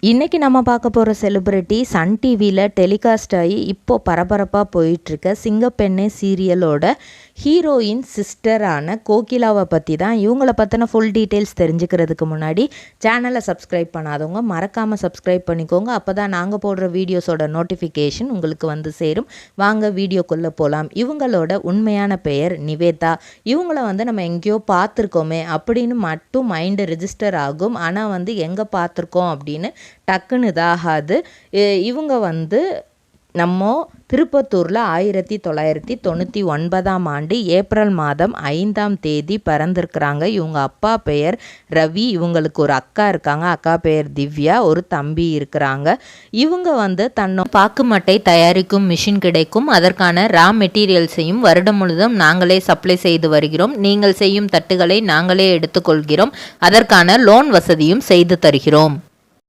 இன்றைக்கி நம்ம பார்க்க போகிற செலிப்ரிட்டி சன் டிவியில் டெலிகாஸ்ட் ஆகி இப்போது பரபரப்பாக போயிட்டுருக்க சிங்கப்பெண்ணே சீரியலோட ஹீரோயின் சிஸ்டரான கோகிலாவை பற்றி தான். இவங்கள பற்றின ஃபுல் டீட்டெயில்ஸ் தெரிஞ்சுக்கிறதுக்கு முன்னாடி சேனலை சப்ஸ்கிரைப் பண்ணாதவங்க மறக்காமல் சப்ஸ்கிரைப் பண்ணிக்கோங்க. அப்போ தான் நாங்கள் போடுற வீடியோஸோட நோட்டிஃபிகேஷன் உங்களுக்கு வந்து சேரும். வாங்க வீடியோக்குள்ளே போகலாம். இவங்களோட உண்மையான பெயர் நிவேதா. இவங்கள நம்ம எங்கேயோ பார்த்துருக்கோமே அப்படின்னு மட்டும் மைண்டு ரெஜிஸ்டர் ஆகும். ஆனால் எங்கே பார்த்துருக்கோம் அப்படின்னு டக்குன்னு இதாகாது. இவங்க நம்ம திருப்பத்தூரில் 1999ஆம் ஆண்டு ஏப்ரல் மாதம் 5ஆம் தேதி பிறந்திருக்கிறாங்க. இவங்க அப்பா பெயர் ரவி. இவங்களுக்கு ஒரு அக்கா இருக்காங்க. அக்கா பெயர் திவ்யா. ஒரு தம்பி இருக்கிறாங்க. இவங்க பாக்கு மட்டை தயாரிக்கும் மிஷின் கிடைக்கும். அதற்கான ரா மெட்டீரியல்ஸையும் வருடம் முழுவதும் நாங்களே சப்ளை செய்து வருகிறோம். நீங்கள் செய்யும் தட்டுகளை நாங்களே எடுத்துக்கொள்கிறோம். அதற்கான லோன் வசதியும் செய்து தருகிறோம்.